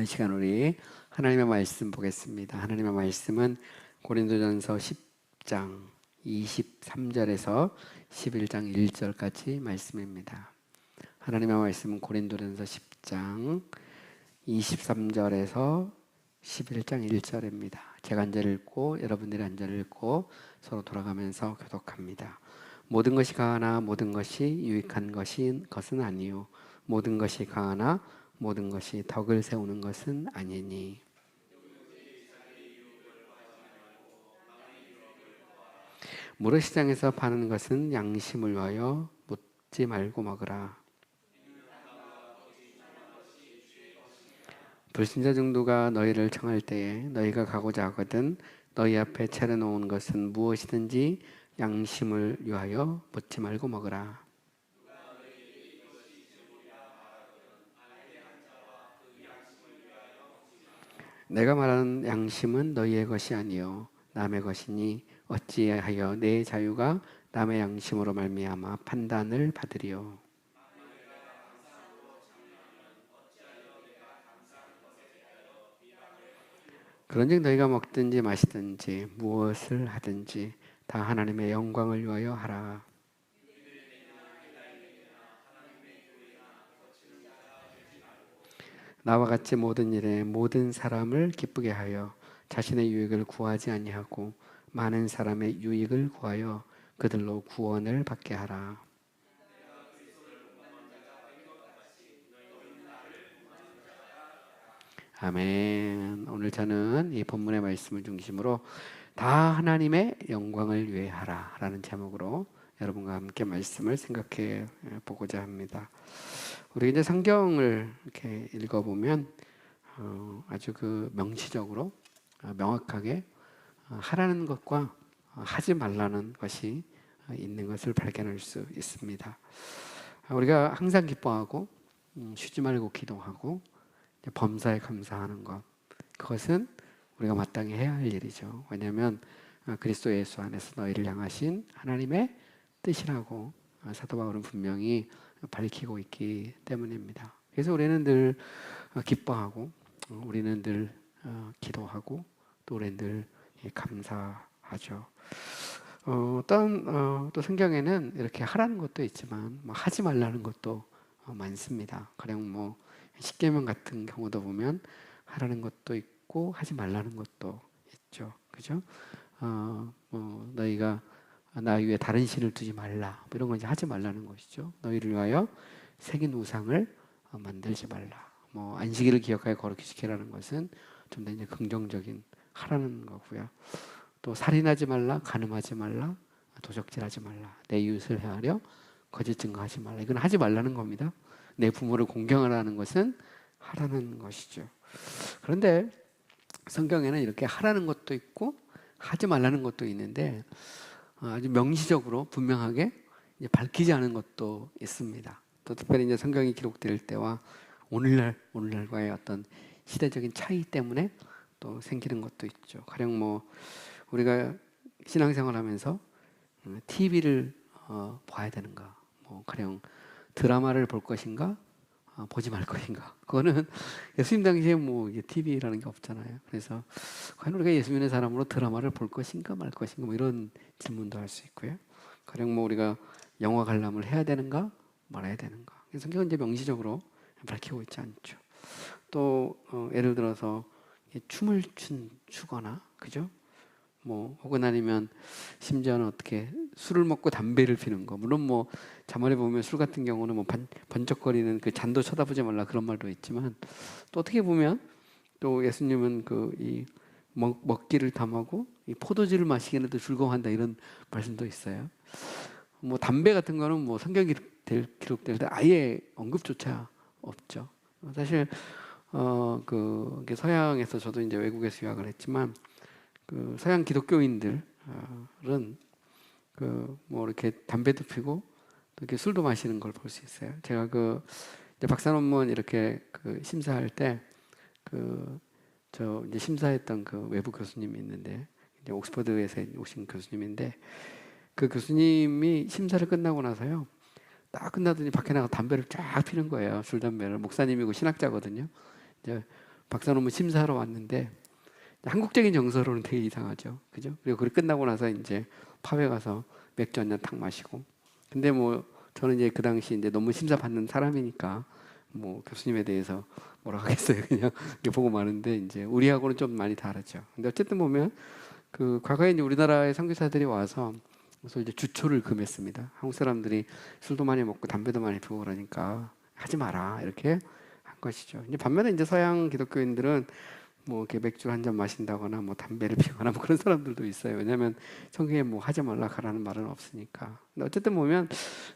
이 시간 우리 하나님의 말씀 보겠습니다. 하나님의 말씀은 고린도전서 10장 23절에서 11장 1절까지 말씀입니다. 하나님의 말씀은 고린도전서 10장 23절에서 11장 1절입니다. 제가 한 절 읽고 여러분들이 한 절 읽고 서로 돌아가면서 교독합니다. 모든 것이 강하나 모든 것이 유익한 것은 아니요 모든 것이 강하나 모든 것이 덕을 세우는 것은 아니니. 모래시장에서 파는 것은 양심을 위하여 묻지 말고 먹으라. 불신자 중도가 너희를 청할 때에 너희가 가고자 하거든 너희 앞에 차려놓은 것은 무엇이든지 양심을 위하여 묻지 말고 먹으라. 내가 말하는 양심은 너희의 것이 아니요 남의 것이니 어찌하여 내 자유가 남의 양심으로 말미암아 판단을 받으리요. 그런즉 너희가 먹든지 마시든지 무엇을 하든지 다 하나님의 영광을 위하여 하라. 나와 같이 모든 일에 모든 사람을 기쁘게 하여 자신의 유익을 구하지 아니하고 많은 사람의 유익을 구하여 그들로 구원을 받게 하라. 아멘. 오늘 저는 이 본문의 말씀을 중심으로 다 하나님의 영광을 위해 하라 라는 제목으로 여러분과 함께 말씀을 생각해 보고자 합니다. 우리 이제 성경을 이렇게 읽어보면 아주 그 명시적으로 명확하게 하라는 것과 하지 말라는 것이 있는 것을 발견할 수 있습니다. 우리가 항상 기뻐하고 쉬지 말고 기도하고 범사에 감사하는 것, 그것은 우리가 마땅히 해야 할 일이죠. 왜냐하면 그리스도 예수 안에서 너희를 향하신 하나님의 뜻이라고 사도 바울은 분명히 밝히고 있기 때문입니다. 그래서 우리는 늘 기뻐하고 우리는 늘 기도하고 또 우리는 늘 감사하죠. 또 성경에는 이렇게 하라는 것도 있지만 하지 말라는 것도 많습니다. 가령 뭐 십계명 같은 경우도 보면 하라는 것도 있고 하지 말라는 것도 있죠. 그죠? 너희가 나 위에 다른 신을 두지 말라. 이런 건 이제 하지 말라는 것이죠. 너희를 위하여 새긴 우상을 만들지 말라. 안식일을 기억하여 거룩히 지키라는 것은 좀 더 이제 긍정적인 하라는 거고요. 또 살인하지 말라, 간음하지 말라, 도적질하지 말라, 내 이웃을 헤아려 거짓 증거하지 말라. 이건 하지 말라는 겁니다. 내 부모를 공경하라는 것은 하라는 것이죠. 그런데 성경에는 이렇게 하라는 것도 있고 하지 말라는 것도 있는데 아주 명시적으로 분명하게 이제 밝히지 않은 것도 있습니다. 또 특별히 이제 성경이 기록될 때와 오늘날과의 어떤 시대적인 차이 때문에 또 생기는 것도 있죠. 가령 우리가 신앙생활하면서 TV를 봐야 되는가, 가령 드라마를 볼 것인가, 보지 말 것인가. 그거는 예수님 당시에 TV라는 게 없잖아요. 그래서 과연 우리가 예수 믿는 사람으로 드라마를 볼 것인가 말 것인가 이런 질문도 할 수 있고요. 가령 우리가 영화 관람을 해야 되는가 말아야 되는가. 성경은 이제 명시적으로 밝히고 있지 않죠. 또 예를 들어서 춤을 추거나, 그죠? 혹은 아니면 심지어는 어떻게 술을 먹고 담배를 피는 거. 물론 자문에 보면 술 같은 경우는 번쩍거리는 그 잔도 쳐다보지 말라 그런 말도 있지만, 또 어떻게 보면 또 예수님은 이 먹기를 탐하고 이 포도주를 마시기에도 즐거워한다 이런 말씀도 있어요. 담배 같은 거는 성경이 기록될 때 아예 언급조차 없죠. 사실 서양에서 저도 이제 외국에서 유학을 했지만 그 서양 기독교인들은 이렇게 담배도 피고 또 이렇게 술도 마시는 걸 볼 수 있어요. 제가 이제 박사 논문 이렇게 심사할 때 이제 심사했던 외부 교수님이 있는데, 이제 옥스퍼드에서 오신 교수님인데, 그 교수님이 심사를 끝나고 나서요, 딱 끝나더니 밖에 나가 담배를 쫙 피는 거예요. 술 담배를. 목사님이고 신학자거든요. 이제 박사 논문 심사하러 왔는데 한국적인 정서로는 되게 이상하죠, 그죠? 그리고 그게 끝나고 나서 이제 팝에 가서 맥주 한 잔 탁 마시고. 근데 뭐 저는 이제 그 당시 이제 논문 심사 받는 사람이니까 뭐 교수님에 대해서 뭐라 하겠어요. 그냥 이렇게 보고 마는데 이제 우리하고는 좀 많이 다르죠. 근데 어쨌든 보면 그 과거에 이제 우리나라의 선교사들이 와서 그래서 이제 주초를 금했습니다. 한국 사람들이 술도 많이 먹고 담배도 많이 피우고 그러니까 하지 마라 이렇게 한 것이죠. 이제 반면에 이제 서양 기독교인들은 뭐 이렇게 맥주 한 잔 마신다거나 뭐 담배를 피우거나 뭐 그런 사람들도 있어요. 왜냐하면 성경에 뭐 하지 말라 가라는 말은 없으니까. 근데 어쨌든 보면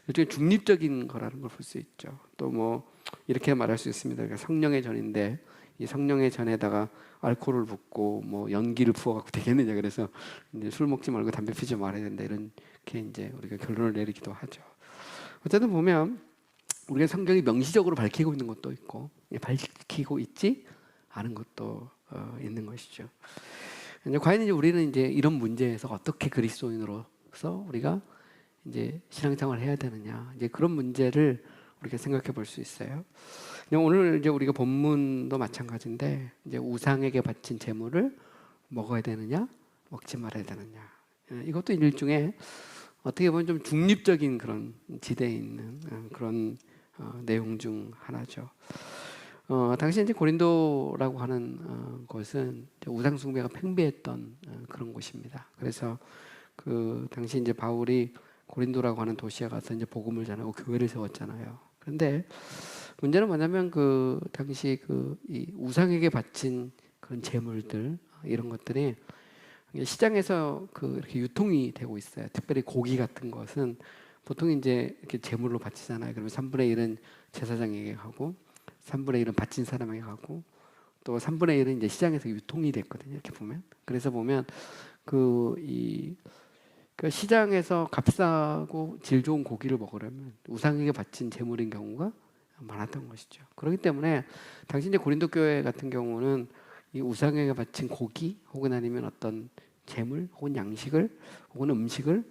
일종의 중립적인 거라는 걸 볼 수 있죠. 또 뭐 이렇게 말할 수 있습니다. 그러니까 성령의 전인데 이 성령의 전에다가 알코올을 붓고 뭐 연기를 부어갖고 되겠느냐. 그래서 이제 술 먹지 말고 담배 피지 말아야 된다. 이렇게 이제 우리가 결론을 내리기도 하죠. 어쨌든 보면 우리가 성경이 명시적으로 밝히고 있는 것도 있고 밝히고 있지 않은 것도 있는 것이죠. 이제 과연 이제 우리는 이제 이런 문제에서 어떻게 그리스도인으로서 우리가 이제 신앙생활을 해야 되느냐, 이제 그런 문제를 우리가 생각해 볼 수 있어요. 오늘 이제 우리가 본문도 마찬가지인데 이제 우상에게 바친 제물을 먹어야 되느냐, 먹지 말아야 되느냐. 이것도 일종의 어떻게 보면 좀 중립적인 그런 지대에 있는 그런 내용 중 하나죠. 당시 이제 고린도라고 하는 곳은 우상 숭배가 팽배했던 그런 곳입니다. 그래서 그 당시 이제 바울이 고린도라고 하는 도시에 가서 이제 복음을 전하고 교회를 세웠잖아요. 그런데 문제는 뭐냐면 그 당시 그 이 우상에게 바친 그런 제물들 이런 것들이 시장에서 그 이렇게 유통이 되고 있어요. 특별히 고기 같은 것은 보통 이제 이렇게 제물로 바치잖아요. 그러면 3분의 1은 제사장에게 가고 3분의 1은 바친 사람에게 가고 또 3분의 1은 이제 시장에서 유통이 됐거든요. 이렇게 보면. 그래서 보면 그 시장에서 값싸고 질 좋은 고기를 먹으려면 우상에게 바친 제물인 경우가 많았던 것이죠. 그렇기 때문에 당시 이제 고린도 교회 같은 경우는 이 우상에게 바친 고기 혹은 아니면 어떤 제물 혹은 양식을 혹은 음식을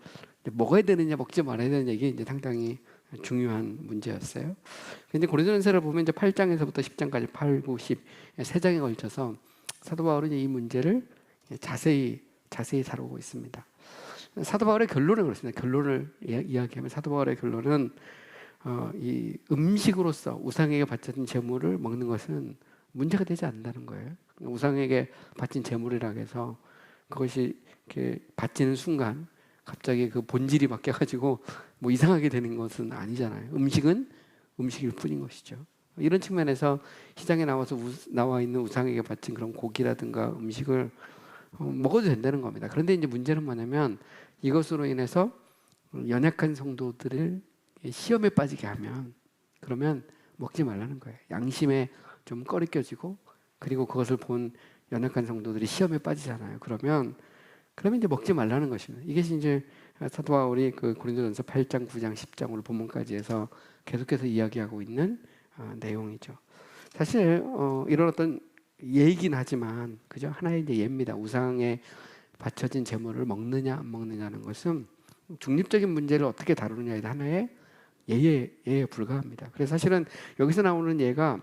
먹어야 되느냐 먹지 말아야 되느냐 이게 이제 상당히 중요한 문제였어요. 근데 고린도전서를 보면 이제 8장에서부터 10장까지 8, 9, 10 세 장에 걸쳐서 사도 바울은 이 문제를 자세히 다루고 있습니다. 사도 바울의 결론은 그렇습니다. 결론을 이야기하면 사도 바울의 결론은 이 음식으로서 우상에게 바쳐진 제물을 먹는 것은 문제가 되지 않는다는 거예요. 우상에게 바친 제물이라 해서 그것이 이렇게 바치는 순간 갑자기 그 본질이 바뀌어가지고 뭐 이상하게 되는 것은 아니잖아요. 음식은 음식일 뿐인 것이죠. 이런 측면에서 시장에 나와 있는 우상에게 바친 그런 고기라든가 음식을 먹어도 된다는 겁니다. 그런데 이제 문제는 뭐냐면 이것으로 인해서 연약한 성도들을 시험에 빠지게 하면 그러면 먹지 말라는 거예요. 양심에 좀 꺼리껴지고 그리고 그것을 본 연약한 성도들이 시험에 빠지잖아요. 그러면 이제 먹지 말라는 것입니다. 이것이 이제 사도 바울이 그 고린도전서 8장, 9장, 10장 오늘 본문까지 해서 계속해서 이야기하고 있는 내용이죠. 사실 이런 어떤 예이긴 하지만 그죠? 하나의 이제 예입니다. 우상에 바쳐진 제물을 먹느냐 안 먹느냐는 것은 중립적인 문제를 어떻게 다루느냐에 하나의 예에 불과합니다. 그래서 사실은 여기서 나오는 예가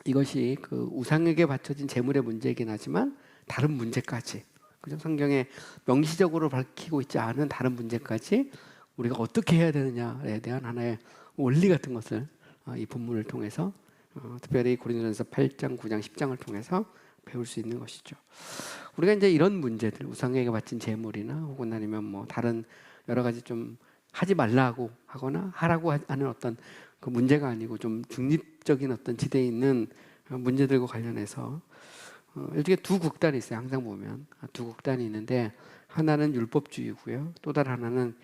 이것이 그 우상에게 바쳐진 제물의 문제이긴 하지만 다른 문제까지 그죠? 성경에 명시적으로 밝히고 있지 않은 다른 문제까지 우리가 어떻게 해야 되느냐에 대한 하나의 원리 같은 것을 이 본문을 통해서 특별히 고린도전서 8장, 9장, 10장을 통해서 배울 수 있는 것이죠. 우리가 이제 이런 문제들, 우상에게 바친 제물이나 혹은 아니면 뭐 다른 여러 가지 좀 하지 말라고 하거나 하라고 하는 어떤 그 문제가 아니고 좀 중립적인 어떤 지대에 있는 문제들과 관련해서 일종의 두 극단이 있어요. 항상 보면 두 극단이 있는데 하나는 율법주의고요. 또 다른 하나는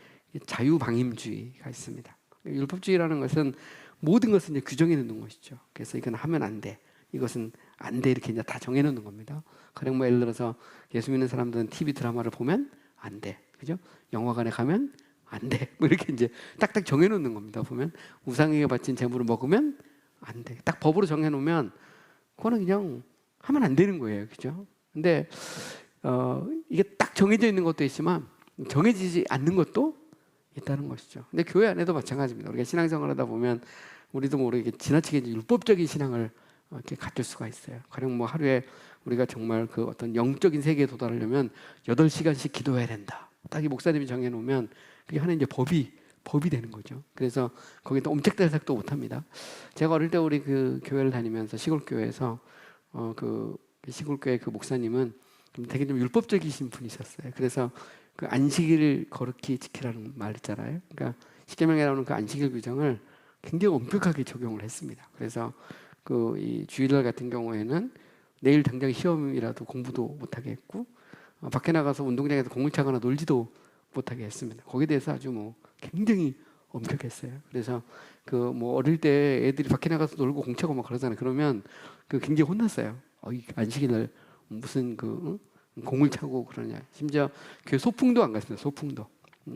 자유방임주의가 있습니다. 율법주의라는 것은 모든 것을 이제 규정해 놓는 것이죠. 그래서 이건 하면 안 돼. 이것은 안 돼. 이렇게 이제 다 정해 놓는 겁니다. 가령 뭐 예를 들어서 예수 믿는 사람들은 TV 드라마를 보면 안 돼. 그죠? 영화관에 가면 안 돼. 뭐 이렇게 이제 딱딱 정해 놓는 겁니다. 보면 우상에게 바친 제물을 먹으면 안 돼. 딱 법으로 정해 놓으면 그거는 그냥 하면 안 되는 거예요. 그죠? 근데 이게 딱 정해져 있는 것도 있지만 정해지지 않는 것도 있다는 것이죠. 근데 교회 안에도 마찬가지입니다. 우리가 신앙생활 하다 보면 우리도 모르게 지나치게 율법적인 신앙을 이렇게 갖출 수가 있어요. 가령 뭐 하루에 우리가 정말 그 어떤 영적인 세계에 도달하려면 8시간씩 기도해야 된다. 딱 이 목사님이 정해놓으면 그게 하나의 이제 법이 되는 거죠. 그래서 거기다 엄책될 생각도 못 합니다. 제가 어릴 때 우리 그 교회를 다니면서 시골 교회에서 그 시골 교회 그 목사님은 되게 좀 율법적이신 분이셨어요. 그래서 그 안식일을 거룩히 지키라는 말 있잖아요. 그러니까 십계명에 나오는 그 안식일 규정을 굉장히 엄격하게 적용을 했습니다. 그래서 그 이 주일날 같은 경우에는 내일 당장 시험이라도 공부도 못하게 했고 밖에 나가서 운동장에서 공을 차거나 놀지도 못하게 했습니다. 거기에 대해서 아주 뭐 굉장히 엄격했어요. 그래서 그 뭐 어릴 때 애들이 밖에 나가서 놀고 공 차고 막 그러잖아요. 그러면 그 굉장히 혼났어요. 이 안식일날 무슨 그 공을 차고 그러냐. 심지어 그 소풍도 안 갔습니다.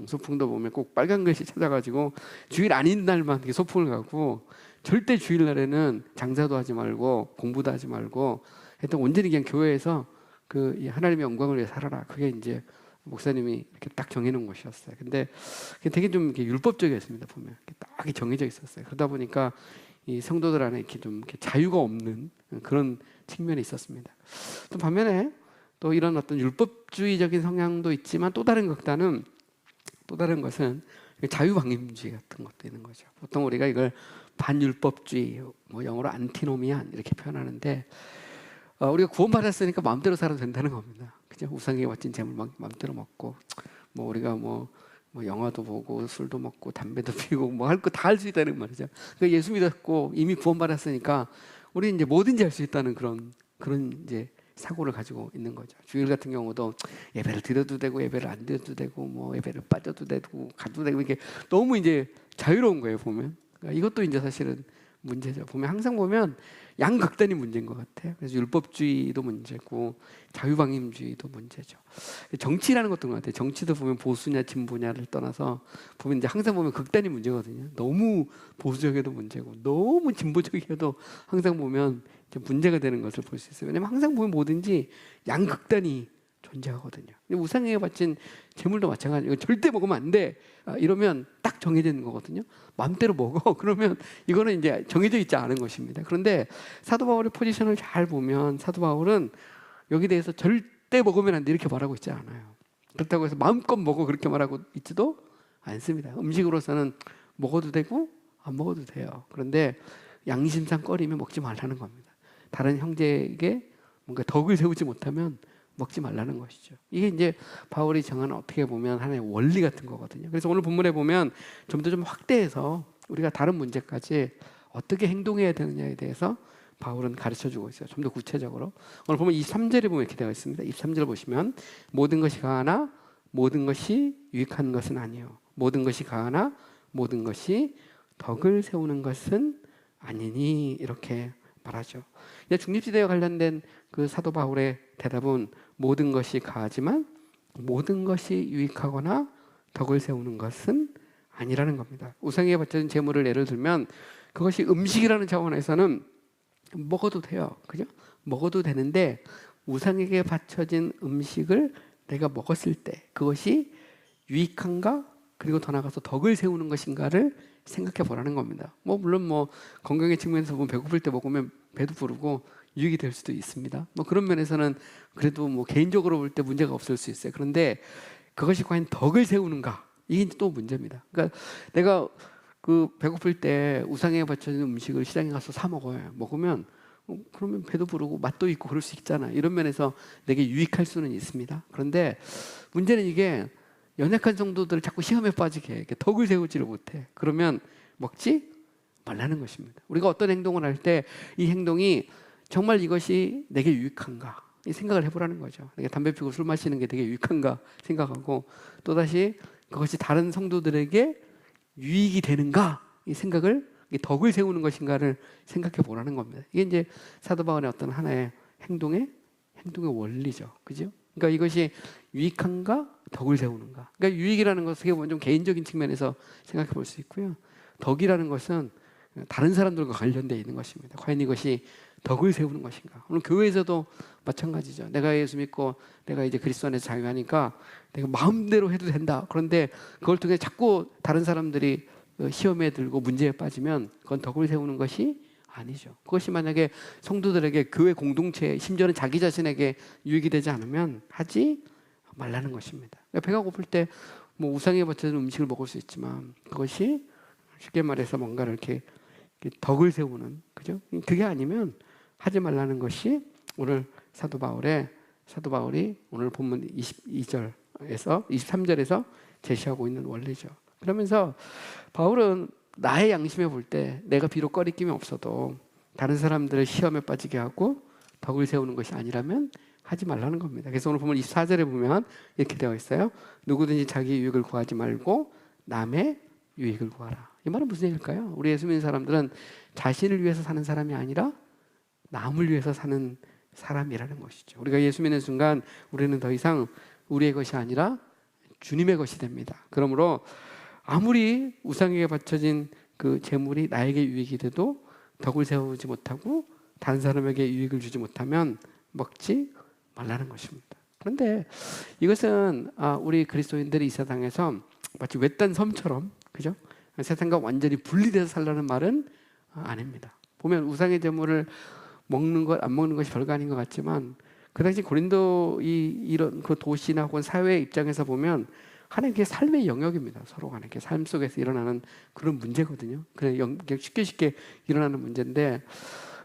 소풍도 보면 꼭 빨간 글씨 찾아가지고 주일 아닌 날만 이렇게 소풍을 가고 절대 주일날에는 장사도 하지 말고 공부도 하지 말고 하여튼 온전히 그냥 교회에서 그 하나님의 영광을 위해 살아라. 그게 이제 목사님이 이렇게 딱 정해놓은 것이었어요. 근데 되게 좀 이렇게 율법적이었습니다. 보면 이렇게 딱 정해져 있었어요. 그러다 보니까 이 성도들 안에 이렇게 좀 이렇게 자유가 없는 그런 측면이 있었습니다. 또 반면에 또 이런 어떤 율법주의적인 성향도 있지만 또 다른 극단은 또 다른 것은 자유방임주의 같은 것도 있는 거죠. 보통 우리가 이걸 반율법주의, 뭐 영어로 안티노미안 이렇게 표현하는데 우리가 구원받았으니까 마음대로 살아도 된다는 겁니다. 그죠? 우상에게 바친 재물 마음대로 먹고 뭐 우리가 뭐 영화도 보고 술도 먹고 담배도 피우고 뭐 할 거 다 할 수 있다는 말이죠. 그러니까 예수 믿었고 이미 구원받았으니까 우리 이제 뭐든지 할 수 있다는 그런 이제 사고를 가지고 있는 거죠. 주일 같은 경우도 예배를 드려도 되고 예배를 안 드려도 되고 뭐 예배를 빠져도 되고 가도 되고 이게 너무 이제 자유로운 거예요. 보면 그러니까 이것도 이제 사실은 문제죠. 보면 항상 보면 양극단이 문제인 것 같아요. 그래서 율법주의도 문제고 자유방임주의도 문제죠. 정치라는 것도 그런 것 같아요. 정치도 보면 보수냐 진보냐를 떠나서 보면 이제 항상 보면 극단이 문제거든요. 너무 보수적이어도 문제고 너무 진보적이어도 항상 보면 이제 문제가 되는 것을 볼 수 있어요. 왜냐하면 항상 보면 뭐든지 양극단이 존재하거든요. 우상에게 바친 재물도 마찬가지고 절대 먹으면 안 돼. 이러면 딱 정해져 있는 거거든요. 마음대로 먹어. 그러면 이거는 이제 정해져 있지 않은 것입니다. 그런데 사도 바울의 포지션을 잘 보면 사도 바울은 여기 대해서 절대 먹으면 안 돼 이렇게 말하고 있지 않아요. 그렇다고 해서 마음껏 먹어 그렇게 말하고 있지도 않습니다. 음식으로서는 먹어도 되고 안 먹어도 돼요. 그런데 양심상 꺼리면 먹지 말라는 겁니다. 다른 형제에게 뭔가 덕을 세우지 못하면 먹지 말라는 것이죠. 이게 이제 바울이 정한 어떻게 보면 하나의 원리 같은 거거든요. 그래서 오늘 본문에 보면 좀 더 좀 확대해서 우리가 다른 문제까지 어떻게 행동해야 되느냐에 대해서 바울은 가르쳐주고 있어요. 좀 더 구체적으로 오늘 보면 23절에 보면 이렇게 되어 있습니다. 23절 보시면 모든 것이 가하나 모든 것이 유익한 것은 아니요 모든 것이 가하나 모든 것이 덕을 세우는 것은 아니니 이렇게 말하죠. 중립지대와 관련된 그 사도 바울의 대답은 모든 것이 가하지만 모든 것이 유익하거나 덕을 세우는 것은 아니라는 겁니다. 우상에게 바쳐진 제물을 예를 들면 그것이 음식이라는 차원에서는 먹어도 돼요. 그죠? 먹어도 되는데 우상에게 바쳐진 음식을 내가 먹었을 때 그것이 유익한가 그리고 더 나아가서 덕을 세우는 것인가를 생각해 보라는 겁니다. 물론 건강의 측면에서 보면 배고플 때 먹으면 배도 부르고 유익이 될 수도 있습니다. 그런 면에서는 그래도 개인적으로 볼 때 문제가 없을 수 있어요. 그런데 그것이 과연 덕을 세우는가 이게 또 문제입니다. 그러니까 내가 그 배고플 때 우상에 바쳐진 음식을 시장에 가서 사 먹어요. 먹으면 그러면 배도 부르고 맛도 있고 그럴 수 있잖아. 이런 면에서 내게 유익할 수는 있습니다. 그런데 문제는 이게 연약한 성도들을 자꾸 시험에 빠지게 해. 덕을 세우지를 못해. 그러면 먹지 말라는 것입니다. 우리가 어떤 행동을 할 때 이 행동이 정말 이것이 내게 유익한가 이 생각을 해보라는 거죠. 내가 담배 피우고 술 마시는 게 되게 유익한가 생각하고 또다시 그것이 다른 성도들에게 유익이 되는가 이 생각을 이 덕을 세우는 것인가를 생각해 보라는 겁니다. 이게 이제 사도 바울의 어떤 하나의 행동의 원리죠. 그죠? 그러니까 이것이 유익한가 덕을 세우는가. 그러니까 유익이라는 것을 어떻게 보면 좀 개인적인 측면에서 생각해 볼 수 있고요. 덕이라는 것은 다른 사람들과 관련되어 있는 것입니다. 과연 이것이 덕을 세우는 것인가. 오늘 교회에서도 마찬가지죠. 내가 예수 믿고 내가 이제 그리스도 안에서 자유하니까 내가 마음대로 해도 된다. 그런데 그걸 통해 자꾸 다른 사람들이 시험에 들고 문제에 빠지면 그건 덕을 세우는 것이 아니죠. 그것이 만약에 성도들에게 교회 공동체 심지어는 자기 자신에게 유익이 되지 않으면 하지 말라는 것입니다. 그러니까 배가 고플 때 뭐 우상에 바쳐진 음식을 먹을 수 있지만 그것이 쉽게 말해서 뭔가를 이렇게 덕을 세우는, 그죠? 그게 아니면 하지 말라는 것이 오늘 사도 바울이 오늘 본문 22절에서 23절에서 제시하고 있는 원리죠. 그러면서 바울은 나의 양심에 볼 때 내가 비록 꺼리낌이 없어도 다른 사람들을 시험에 빠지게 하고 덕을 세우는 것이 아니라면 하지 말라는 겁니다. 그래서 오늘 보면 24절에 보면 이렇게 되어 있어요. 누구든지 자기 유익을 구하지 말고 남의 유익을 구하라. 이 말은 무슨 얘기일까요? 우리 예수 믿는 사람들은 자신을 위해서 사는 사람이 아니라 남을 위해서 사는 사람이라는 것이죠. 우리가 예수 믿는 순간 우리는 더 이상 우리의 것이 아니라 주님의 것이 됩니다. 그러므로 아무리 우상에게 바쳐진 그 재물이 나에게 유익이 돼도 덕을 세우지 못하고 다른 사람에게 유익을 주지 못하면 먹지 말라는 것입니다. 그런데 이것은 우리 그리스도인들이 이 세상에서 마치 외딴 섬처럼, 그죠? 세상과 완전히 분리돼서 살라는 말은 아닙니다. 보면 우상의 제물을 먹는 것, 안 먹는 것이 별거 아닌 것 같지만 그 당시 고린도 이런 그 도시나 혹은 사회의 입장에서 보면 하나님의 삶의 영역입니다. 서로 간에 삶 속에서 일어나는 그런 문제거든요. 그냥 쉽게 일어나는 문제인데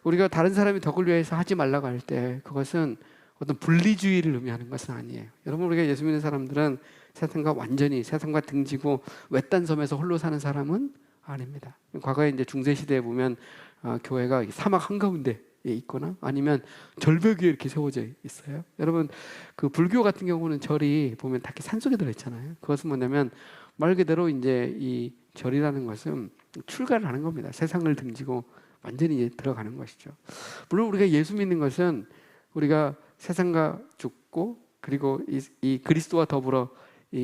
우리가 다른 사람이 덕을 위해서 하지 말라고 할 때 그것은 어떤 분리주의를 의미하는 것은 아니에요. 여러분, 우리가 예수 믿는 사람들은 세상과 등지고 외딴 섬에서 홀로 사는 사람은 아닙니다. 과거에 이제 중세 시대에 보면 교회가 사막 한가운데 있거나 아니면 절벽 위에 이렇게 세워져 있어요. 여러분, 그 불교 같은 경우는 절이 보면 다 산속에 들어있잖아요. 그것은 뭐냐면 말 그대로 이제 이 절이라는 것은 출가를 하는 겁니다. 세상을 등지고 완전히 들어가는 것이죠. 물론 우리가 예수 믿는 것은 우리가 세상과 죽고 그리고 이 그리스도와 더불어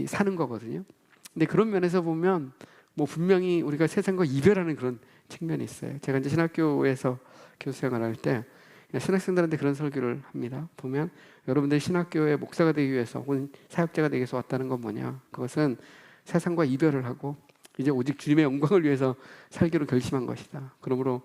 사는 거거든요. 근데 그런 면에서 보면 뭐 분명히 우리가 세상과 이별하는 그런 측면이 있어요. 제가 이제 신학교에서 교수 생활할 때 신학생들한테 그런 설교를 합니다. 보면 여러분들이 신학교의 목사가 되기 위해서 혹은 사역자가 되기 위해서 왔다는 건 뭐냐? 그것은 세상과 이별을 하고 이제 오직 주님의 영광을 위해서 살기로 결심한 것이다. 그러므로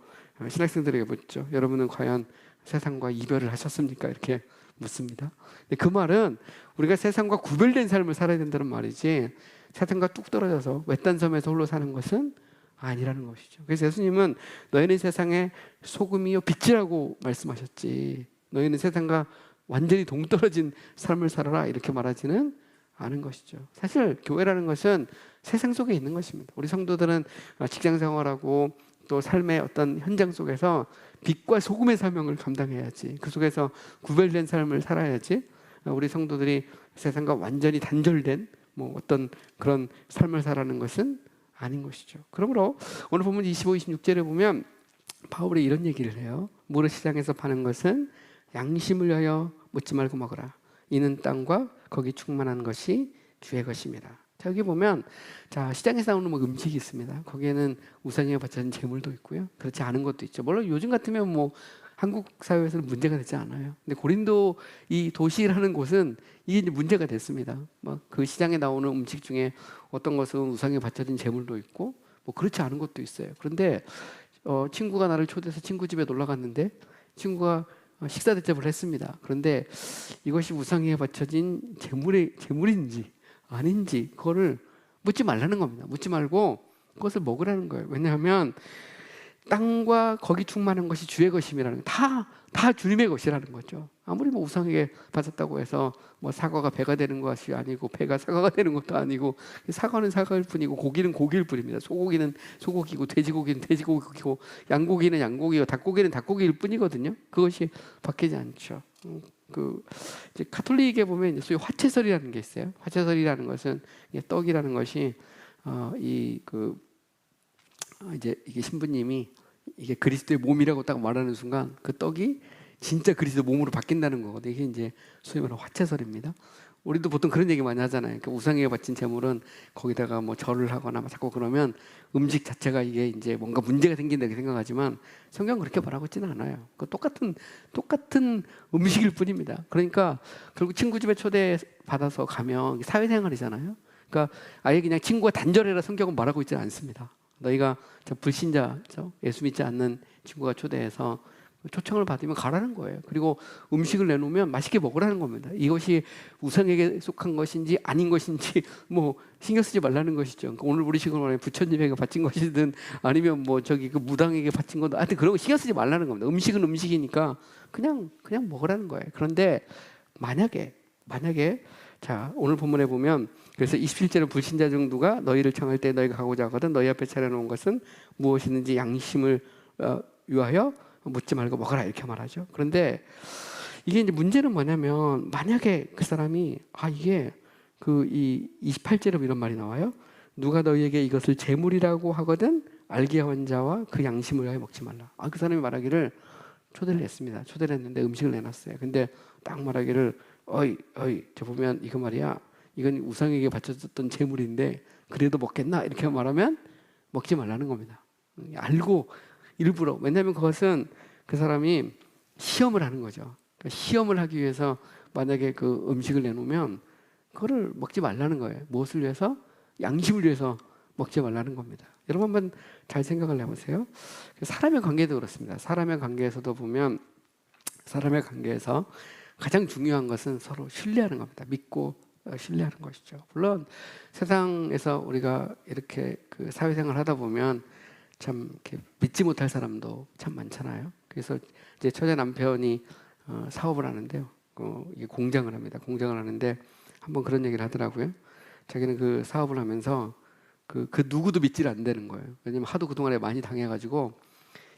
신학생들에게 묻죠. 여러분은 과연 세상과 이별을 하셨습니까? 이렇게 묻습니다. 근데 그 말은 우리가 세상과 구별된 삶을 살아야 된다는 말이지 세상과 뚝 떨어져서 외딴 섬에서 홀로 사는 것은 아니라는 것이죠. 그래서 예수님은 너희는 세상의 소금이요 빛이라고 말씀하셨지 너희는 세상과 완전히 동떨어진 삶을 살아라 이렇게 말하지는 않은 것이죠. 사실 교회라는 것은 세상 속에 있는 것입니다. 우리 성도들은 직장 생활하고 또 삶의 어떤 현장 속에서 빛과 소금의 사명을 감당해야지. 그 속에서 구별된 삶을 살아야지. 우리 성도들이 세상과 완전히 단절된 뭐 어떤 그런 삶을 살아가는 것은 아닌 것이죠. 그러므로 오늘 본문 25, 26절에 보면 바울이 이런 얘기를 해요. 무릇 시장에서 파는 것은 양심을 위하여 묻지 말고 먹으라. 이는 땅과 거기 충만한 것이 주의 것입니다. 자, 여기 보면 자 시장에서 나오는 뭐 음식이 있습니다. 거기에는 우상에 바쳐진 재물도 있고요. 그렇지 않은 것도 있죠. 물론 요즘 같으면 뭐 한국 사회에서는 문제가 되지 않아요. 근데 고린도 이 도시라는 곳은 이게 이제 문제가 됐습니다. 뭐 그 시장에 나오는 음식 중에 어떤 것은 우상에 바쳐진 재물도 있고 뭐 그렇지 않은 것도 있어요. 그런데 친구가 나를 초대해서 친구 집에 놀러 갔는데 친구가 식사 대접을 했습니다. 그런데 이것이 우상에 바쳐진 재물인지 아닌지 그거를 묻지 말라는 겁니다. 묻지 말고 그것을 먹으라는 거예요. 왜냐하면 땅과 거기 충만한 것이 주의 것임이라는 다 주님의 것이라는 거죠. 아무리 뭐 우상에게 바쳤다고 해서 뭐 사과가 배가 되는 것이 아니고 배가 사과가 되는 것도 아니고 사과는 사과일 뿐이고 고기는 고기일 뿐입니다. 소고기는 소고기고 돼지고기는 돼지고기고 양고기는 양고기고 닭고기는 닭고기일 뿐이거든요. 그것이 바뀌지 않죠. 그 이제 가톨릭에 보면 이제 소위 화채설이라는 게 있어요. 화채설이라는 것은 떡이라는 것이 이제 이게 신부님이 이게 그리스도의 몸이라고 딱 말하는 순간 그 떡이 진짜 그리스도 몸으로 바뀐다는 거거든요. 이게 이제 소위 말하는 화채설입니다. 우리도 보통 그런 얘기 많이 하잖아요. 그러니까 우상에 바친 재물은 거기다가 뭐 절을 하거나 자꾸 그러면 음식 자체가 이게 이제 뭔가 문제가 생긴다고 생각하지만 성경은 그렇게 말하고 있지는 않아요. 그 똑같은 음식일 뿐입니다. 그러니까 결국 친구 집에 초대 받아서 가면 사회생활이잖아요. 그러니까 아예 그냥 친구가 단절해라 성경은 말하고 있지는 않습니다. 너희가 저 불신자, 예수 믿지 않는 친구가 초대해서 초청을 받으면 가라는 거예요. 그리고 음식을 내놓으면 맛있게 먹으라는 겁니다. 이것이 우상에게 속한 것인지 아닌 것인지 뭐 신경 쓰지 말라는 것이죠. 그러니까 오늘 우리식으로 말하면 부처님에게 바친 것이든 아니면 뭐 저기 그 무당에게 바친 것도 하여튼 그런 거 신경 쓰지 말라는 겁니다. 음식은 음식이니까 그냥 먹으라는 거예요. 그런데 만약에 자 오늘 본문에 보면 그래서 27절에 불신자 정도가 너희를 청할 때 너희가 가고자 하거든 너희 앞에 차려놓은 것은 무엇이든지 양심을 위하여 묻지 말고 먹어라 이렇게 말하죠. 그런데 이게 이제 문제는 뭐냐면 만약에 그 사람이 이게 그 이 28절에 이런 말이 나와요. 누가 너희에게 이것을 재물이라고 하거든 알게 한 자와 그 양심을 위하여 먹지 말라. 그 사람이 말하기를 초대를 했습니다. 초대를 했는데 음식을 내놨어요. 근데 딱 말하기를 어이 저 보면 이거 말이야. 이건 우상에게 바쳐졌던 재물인데 그래도 먹겠나? 이렇게 말하면 먹지 말라는 겁니다. 알고 일부러. 왜냐하면 그것은 그 사람이 시험을 하는 거죠. 그러니까 시험을 하기 위해서 만약에 그 음식을 내놓으면 그거를 먹지 말라는 거예요. 무엇을 위해서? 양심을 위해서 먹지 말라는 겁니다. 여러분 한번 잘 생각을 해보세요. 사람의 관계도 그렇습니다. 사람의 관계에서도 보면 사람의 관계에서 가장 중요한 것은 서로 신뢰하는 겁니다. 믿고 신뢰하는 것이죠. 물론 세상에서 우리가 이렇게 그 사회생활 하다 보면 참 이렇게 믿지 못할 사람도 참 많잖아요. 그래서 이제 처제 남편이 사업을 하는데요. 이게 공장을 합니다. 공장을 하는데 한번 그런 얘기를 하더라고요. 자기는 그 사업을 하면서 그 누구도 믿질 않는 거예요. 왜냐면 하도 그동안에 많이 당해가지고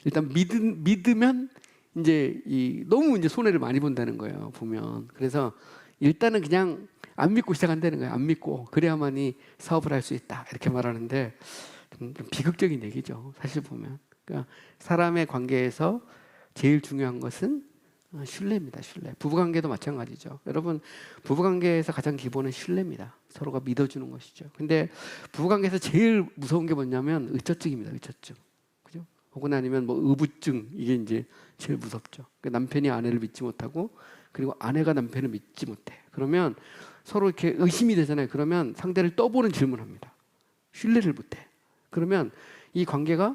일단 믿으면 이제 너무 이제 손해를 많이 본다는 거예요. 보면 그래서 일단은 그냥 안 믿고 시작한다는 거예요. 안 믿고 그래야만이 사업을 할 수 있다 이렇게 말하는데. 좀 비극적인 얘기죠. 사실 보면 그러니까 사람의 관계에서 제일 중요한 것은 신뢰입니다. 신뢰. 부부관계도 마찬가지죠. 여러분 부부관계에서 가장 기본은 신뢰입니다. 서로가 믿어주는 것이죠. 근데 부부관계에서 제일 무서운 게 뭐냐면 의처증입니다. 의처증. 그죠? 혹은 아니면 뭐 의부증 이게 이제 제일 무섭죠. 그러니까 남편이 아내를 믿지 못하고 그리고 아내가 남편을 믿지 못해. 그러면 서로 이렇게 의심이 되잖아요. 그러면 상대를 떠보는 질문합니다. 신뢰를 못해. 그러면 이 관계가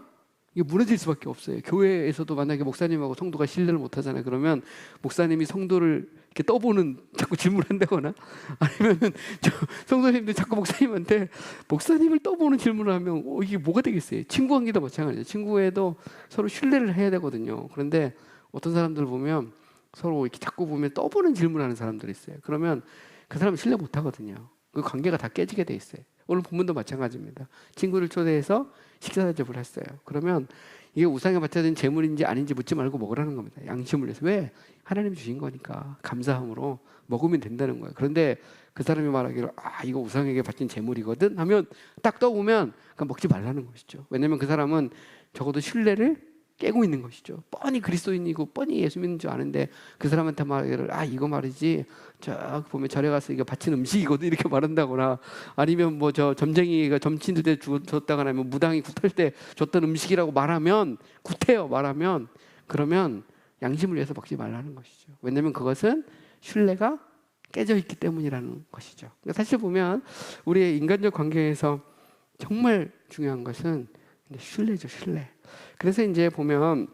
이게 무너질 수밖에 없어요. 교회에서도 만약에 목사님하고 성도가 신뢰를 못하잖아요. 그러면 목사님이 성도를 이렇게 떠보는 자꾸 질문한다거나 아니면은 성도님들 자꾸 목사님한테 목사님을 떠보는 질문을 하면 이게 뭐가 되겠어요? 친구 관계도 마찬가지예요. 친구에도 서로 신뢰를 해야 되거든요. 그런데 어떤 사람들 보면 서로 이렇게 자꾸 보면 떠보는 질문하는 사람들이 있어요. 그러면 그 사람은 신뢰 못하거든요. 그 관계가 다 깨지게 돼 있어요. 오늘 본문도 마찬가지입니다. 친구를 초대해서 식사 대접을 했어요. 그러면 이게 우상에 바쳐진 재물인지 아닌지 묻지 말고 먹으라는 겁니다. 양심을 위해서. 왜? 하나님이 주신 거니까 감사함으로 먹으면 된다는 거예요. 그런데 그 사람이 말하기를 이거 우상에게 바친 재물이거든 하면 딱 떠보면 먹지 말라는 것이죠. 왜냐하면 그 사람은 적어도 신뢰를 깨고 있는 것이죠. 뻔히 그리스도인이고 뻔히 예수 믿는 줄 아는데 그 사람한테 말하기를 이거 말이지 저 보면 절에 가서 이거 바친 음식이거든 이렇게 말한다거나 아니면 뭐 저 점쟁이가 점치는 데 줬다거나 아니면 무당이 굿할 때 줬던 음식이라고 말하면 굿해요 말하면 그러면 양심을 위해서 먹지 말라는 것이죠. 왜냐하면 그것은 신뢰가 깨져 있기 때문이라는 것이죠. 그러니까 사실 보면 우리의 인간적 관계에서 정말 중요한 것은 신뢰죠. 신뢰. 그래서 이제 보면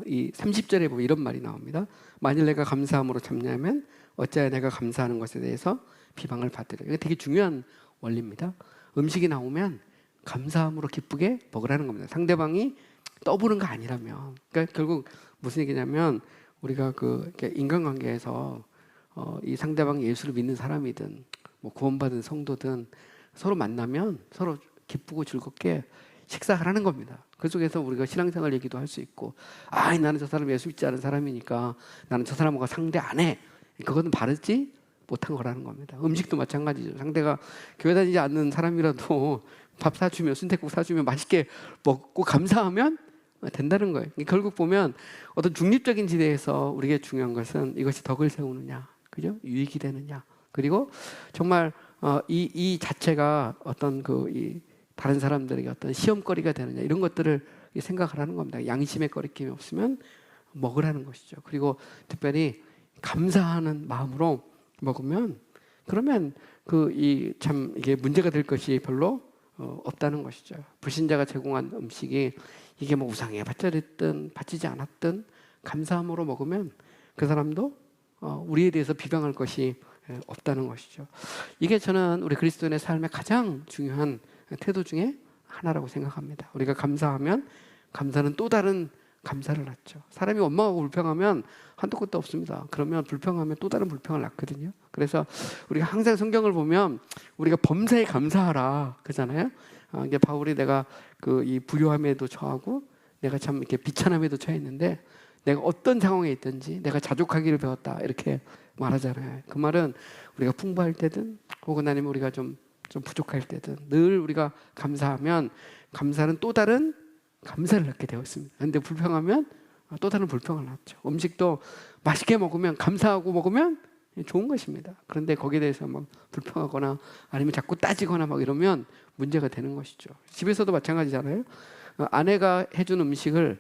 이 30절에 보면 이런 말이 나옵니다. 만일 내가 감사함으로 참냐면 어찌하여 내가 감사하는 것에 대해서 비방을 받으려. 이게 되게 중요한 원리입니다. 음식이 나오면 감사함으로 기쁘게 먹으라는 겁니다. 상대방이 떠보는 거 아니라면. 그러니까 결국 무슨 얘기냐면 우리가 이렇게 인간관계에서 이 상대방이 예수를 믿는 사람이든 뭐 구원받은 성도든 서로 만나면 서로 기쁘고 즐겁게 식사하라는 겁니다. 그 속에서 우리가 신앙생활 얘기도 할 수 있고 나는 저 사람 예수 믿지 않은 사람이니까 나는 저 사람과 상대 안 해. 그거는 바르지 못한 거라는 겁니다. 음식도 마찬가지죠. 상대가 교회 다니지 않는 사람이라도 밥 사주면 순댓국 사주면 맛있게 먹고 감사하면 된다는 거예요. 결국 보면 어떤 중립적인 지대에서 우리에게 중요한 것은 이것이 덕을 세우느냐, 그죠? 유익이 되느냐. 그리고 정말 이 자체가 어떤 이 다른 사람들에게 어떤 시험거리가 되느냐 이런 것들을 생각하라는 겁니다. 양심의 거리낌이 없으면 먹으라는 것이죠. 그리고 특별히 감사하는 마음으로 먹으면 그러면 참 이게 문제가 될 것이 별로 없다는 것이죠. 불신자가 제공한 음식이 이게 뭐 우상에 바쳐졌든 바치지 않았든 감사함으로 먹으면 그 사람도 우리에 대해서 비방할 것이 없다는 것이죠. 이게 저는 우리 그리스도인의 삶의 가장 중요한 태도 중에 하나라고 생각합니다. 우리가 감사하면 감사는 또 다른 감사를 낳죠. 사람이 원망하고 불평하면 한도 끝도 없습니다. 그러면 불평하면 또 다른 불평을 낳거든요. 그래서 우리가 항상 성경을 보면 우리가 범사에 감사하라 그러잖아요. 이게 바울이 내가 그 이 부요함에도 처하고 내가 참 이렇게 비천함에도 처했는데 내가 어떤 상황에 있든지 내가 자족하기를 배웠다 이렇게 말하잖아요. 그 말은 우리가 풍부할 때든 혹은 아니면 우리가 좀 부족할 때든 늘 우리가 감사하면 감사는 또 다른 감사를 낳게 되어 있습니다. 그런데 불평하면 또 다른 불평을 낳죠. 음식도 맛있게 먹으면 감사하고 먹으면 좋은 것입니다. 그런데 거기에 대해서 막 불평하거나 아니면 자꾸 따지거나 막 이러면 문제가 되는 것이죠. 집에서도 마찬가지잖아요. 아내가 해준 음식을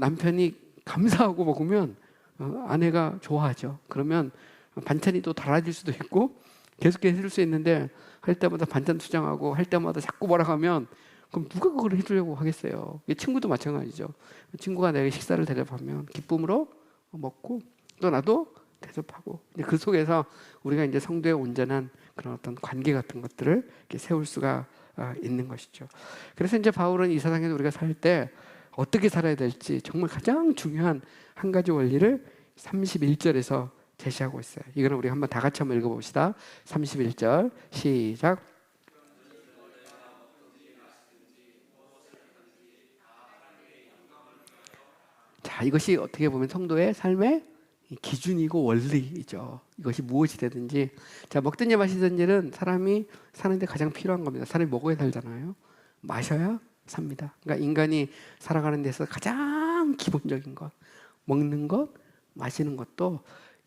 남편이 감사하고 먹으면 아내가 좋아하죠. 그러면 반찬이 또 달라질 수도 있고 계속해서 해줄 수 있는데 할 때마다 반찬 투정하고 할 때마다 자꾸 뭐라 하면 그럼 누가 그걸 해주려고 하겠어요. 친구도 마찬가지죠. 친구가 내가 식사를 대접하면 기쁨으로 먹고 또 나도 대접하고 그 속에서 우리가 이제 성도의 온전한 그런 어떤 관계 같은 것들을 이렇게 세울 수가 있는 것이죠. 그래서 이제 바울은 이 세상에서 우리가 살 때 어떻게 살아야 될지 정말 가장 중요한 한 가지 원리를 31절에서 제시하고 있어요. 이거는 우리 한번 다 같이 한번 읽어봅시다. 31절 시작. 자, 이것이 어떻게 보면 성도의 삶의 기준이고 원리이죠. 이것이 무엇이 되든지 자 먹든지 마시든지는 사람이 사는데 가장 필요한 겁니다. 사람이 먹어야 살잖아요. 마셔야 삽니다. 그러니까 인간이 살아가는 데서 가장 기본적인 것 먹는 것, 마시는 것도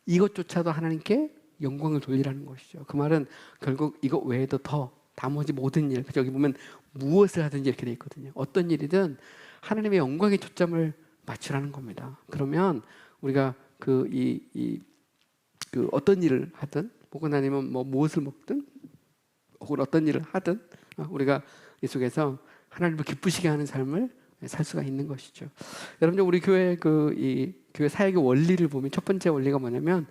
이것조차도 하나님께 영광을 돌리라는 것이죠. 그 말은 결국 이것 외에도 더 나머지 모든 일 여기 보면 무엇을 하든지 이렇게 돼 있거든요. 어떤 일이든 하나님의 영광에 초점을 맞추라는 겁니다. 그러면 우리가 그 어떤 일을 하든 혹은 아니면 뭐 무엇을 먹든 혹은 어떤 일을 하든 우리가 이 속에서 하나님을 기쁘시게 하는 삶을 살 수가 있는 것이죠. 여러분들 우리 교회 이 교회 사역의 원리를 보면 첫 번째 원리가 뭐냐면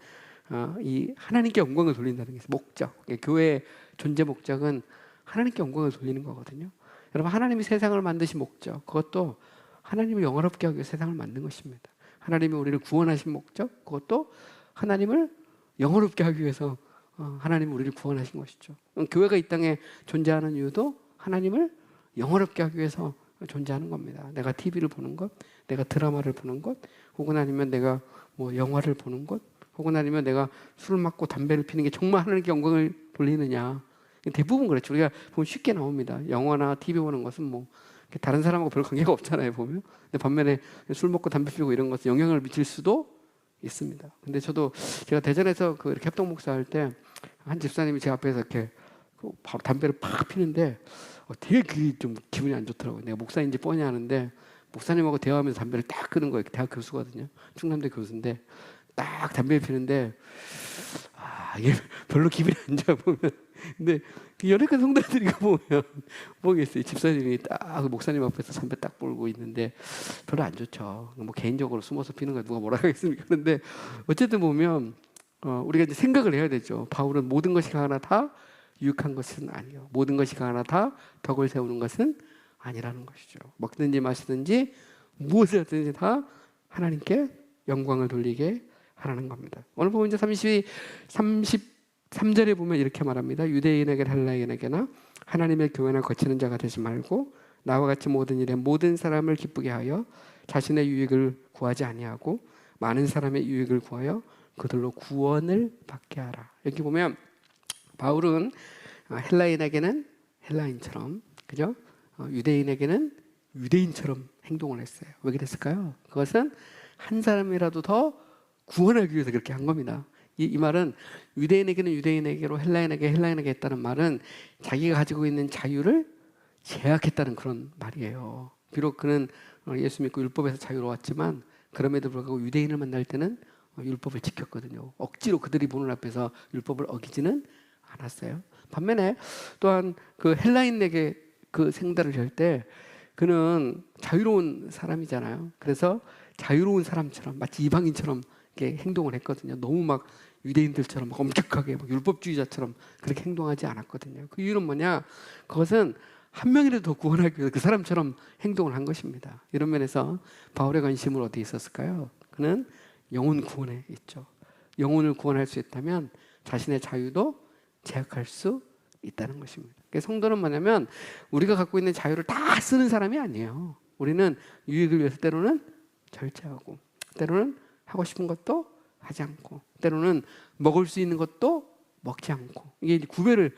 이 하나님께 영광을 돌린다는 게 목적. 교회의 존재 목적은 하나님께 영광을 돌리는 거거든요. 여러분 하나님이 세상을 만드신 목적 그것도 하나님을 영화롭게 하기 위해 세상을 만든 것입니다. 하나님이 우리를 구원하신 목적 그것도 하나님을 영화롭게 하기 위해서 하나님이 우리를 구원하신 것이죠. 교회가 이 땅에 존재하는 이유도 하나님을 영화롭게 하기 위해서 존재하는 겁니다. 내가 TV를 보는 것, 내가 드라마를 보는 것, 혹은 아니면 내가 뭐 영화를 보는 것, 혹은 아니면 내가 술 마고 담배를 피는 게 정말 하나님께 영광을 돌리느냐. 대부분 그렇죠. 우리가 보면 쉽게 나옵니다. 영화나 TV 보는 것은 뭐 다른 사람하고 별 관계가 없잖아요, 보면. 근데 반면에 술 먹고 담배 피우고 이런 것은 영향을 미칠 수도 있습니다. 근데 제가 대전에서 이렇게 협동 목사할 때 한 집사님이 제 앞에서 이렇게 바로 담배를 팍 피는데 되게 그게 좀 기분이 안 좋더라고요. 내가 목사인지 뻔히 아는데 목사님하고 대화하면서 담배를 딱 끄는 거예요. 대학 교수거든요. 충남대 교수인데 딱 담배를 피는데 이게 별로 기분이 안 좋아 보면. 근데 연약한 성도들이 보면 뭐겠어요. 집사님이 딱 목사님 앞에서 담배 딱 불고 있는데 별로 안 좋죠. 뭐 개인적으로 숨어서 피는 거 누가 뭐라 하겠습니까? 그런데 어쨌든 보면 우리가 이제 생각을 해야 되죠. 바울은 모든 것이 강하나 다 유익한 것은 아니요. 모든 것이 강하나 다 덕을 세우는 것은 아니라는 것이죠. 먹든지 마시든지 무엇을 하든지 다 하나님께 영광을 돌리게 하라는 겁니다. 오늘 보면 이제 33절에 보면 이렇게 말합니다. 유대인에게 헬라인에게나 하나님의 교회나 거치는 자가 되지 말고 나와 같이 모든 일에 모든 사람을 기쁘게 하여 자신의 유익을 구하지 아니하고 많은 사람의 유익을 구하여 그들로 구원을 받게 하라. 여기 보면 바울은 헬라인에게는 헬라인처럼 그죠? 유대인에게는 유대인처럼 행동을 했어요. 왜 그랬을까요? 그것은 한 사람이라도 더 구원하기 위해서 그렇게 한 겁니다. 이 말은 유대인에게는 유대인에게로 헬라인에게 했다는 말은 자기가 가지고 있는 자유를 제약했다는 그런 말이에요. 비록 그는 예수 믿고 율법에서 자유로웠지만 그럼에도 불구하고 유대인을 만날 때는 율법을 지켰거든요. 억지로 그들이 보는 앞에서 율법을 어기지는 않았어요. 반면에 또한 그 헬라인에게 그 생달을 열 때 그는 자유로운 사람이잖아요. 그래서 자유로운 사람처럼 마치 이방인처럼 이렇게 행동을 했거든요. 너무 막 유대인들처럼 막 엄격하게 막 율법주의자처럼 그렇게 행동하지 않았거든요. 그 이유는 뭐냐? 그것은 한 명이라도 더 구원하기 위해서 그 사람처럼 행동을 한 것입니다. 이런 면에서 바울의 관심은 어디에 있었을까요? 그는 영혼 구원에 있죠. 영혼을 구원할 수 있다면 자신의 자유도 제약할 수 있다는 것입니다. 성도는 뭐냐면 우리가 갖고 있는 자유를 다 쓰는 사람이 아니에요. 우리는 유익을 위해서 때로는 절제하고, 때로는 하고 싶은 것도 하지 않고, 때로는 먹을 수 있는 것도 먹지 않고, 이게 구별을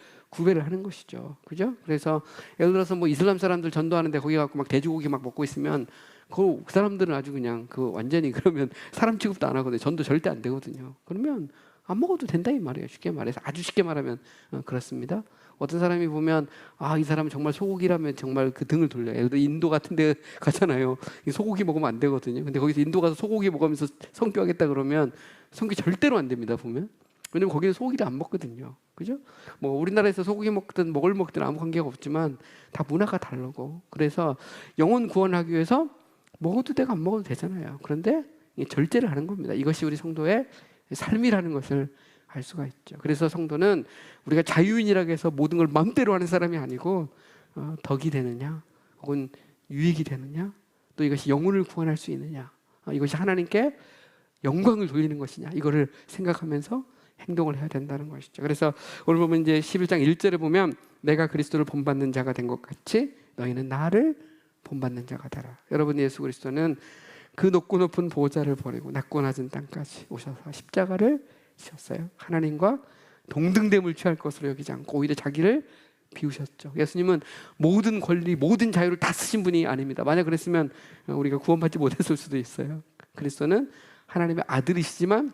하는 것이죠. 그죠? 그래서 예를 들어서 뭐 이슬람 사람들 전도하는데 거기 가고 막 돼지고기 막 먹고 있으면 그 사람들은 아주 그냥 그 완전히 그러면 사람 취급도 안 하거든요. 전도 절대 안 되거든요. 그러면 안 먹어도 된다 이 말이에요. 쉽게 말해서, 아주 쉽게 말하면 그렇습니다. 어떤 사람이 보면 이 사람은 정말 소고기라면 정말 그 등을 돌려요. 예를 들어 인도 같은 데 가잖아요. 소고기 먹으면 안 되거든요. 근데 거기서 인도 가서 소고기 먹으면서 성교하겠다 그러면 성교 절대로 안 됩니다. 보면. 왜냐면 거기는 소고기를 안 먹거든요. 그죠? 뭐 우리나라에서 소고기 먹든 먹을 먹든 아무 관계가 없지만 다 문화가 다르고, 그래서 영혼 구원하기 위해서 먹어도 되고 안 먹어도 되잖아요. 그런데 절제를 하는 겁니다. 이것이 우리 성도의 삶이라는 것을 알 수가 있죠. 그래서 성도는 우리가 자유인이라고 해서 모든 걸 마음대로 하는 사람이 아니고 덕이 되느냐 혹은 유익이 되느냐, 또 이것이 영혼을 구원할 수 있느냐, 이것이 하나님께 영광을 돌리는 것이냐, 이거를 생각하면서 행동을 해야 된다는 것이죠. 그래서 오늘 보면 이제 11장 1절에 보면 내가 그리스도를 본받는 자가 된 것 같이 너희는 나를 본받는 자가 되라. 여러분, 예수 그리스도는 그 높고 높은 보좌를 버리고 낮고 낮은 땅까지 오셔서 십자가를 지셨어요. 하나님과 동등됨을 취할 것으로 여기지 않고 오히려 자기를 비우셨죠. 예수님은 모든 권리, 모든 자유를 다 쓰신 분이 아닙니다. 만약 그랬으면 우리가 구원받지 못했을 수도 있어요. 그리스도는 하나님의 아들이시지만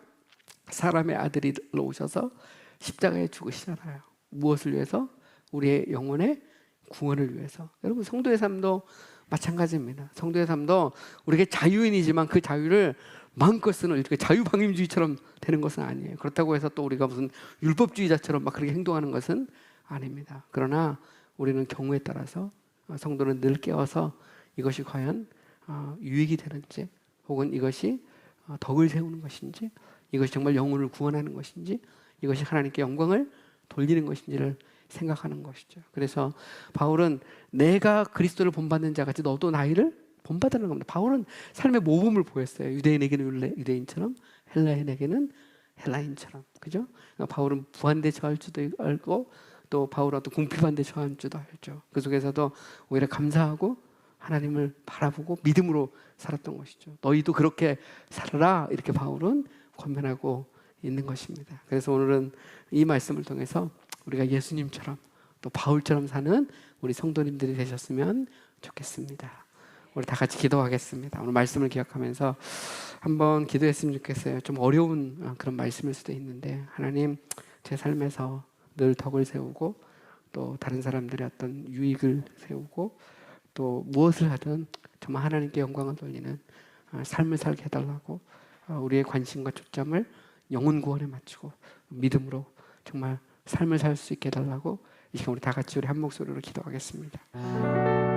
사람의 아들로 오셔서 십자가에 죽으시잖아요. 무엇을 위해서? 우리의 영혼의 구원을 위해서. 여러분, 성도의 삶도 마찬가지입니다. 성도의 삶도 우리가 자유인이지만 그 자유를 마음껏 쓰는 이렇게 자유방임주의처럼 되는 것은 아니에요. 그렇다고 해서 또 우리가 무슨 율법주의자처럼 막 그렇게 행동하는 것은 아닙니다. 그러나 우리는 경우에 따라서, 성도는 늘 깨어서 이것이 과연 유익이 되는지, 혹은 이것이 덕을 세우는 것인지, 이것이 정말 영혼을 구원하는 것인지, 이것이 하나님께 영광을 돌리는 것인지를 생각하는 것이죠. 그래서 바울은 내가 그리스도를 본받는 자 같이 너도 나를 본받으라는 겁니다. 바울은 삶의 모범을 보였어요. 유대인에게는 유대인처럼, 헬라인에게는 헬라인처럼. 그죠? 바울은 부한대 처할 줄도 알고, 또 바울은 또 궁핍한데 처할 줄도 알죠. 그 속에서도 오히려 감사하고 하나님을 바라보고 믿음으로 살았던 것이죠. 너희도 그렇게 살아라, 이렇게 바울은 권면하고 있는 것입니다. 그래서 오늘은 이 말씀을 통해서 우리가 예수님처럼 또 바울처럼 사는 우리 성도님들이 되셨으면 좋겠습니다. 우리 다 같이 기도하겠습니다. 오늘 말씀을 기억하면서 한번 기도했으면 좋겠어요. 좀 어려운 그런 말씀일 수도 있는데, 하나님, 제 삶에서 늘 덕을 세우고 또 다른 사람들의 어떤 유익을 세우고 또 무엇을 하든 정말 하나님께 영광을 돌리는 삶을 살게 해달라고, 우리의 관심과 초점을 영혼 구원에 맞추고 믿음으로 정말 삶을 살 수 있게 해달라고, 이 시간 우리 다 같이 우리 한 목소리로 기도하겠습니다.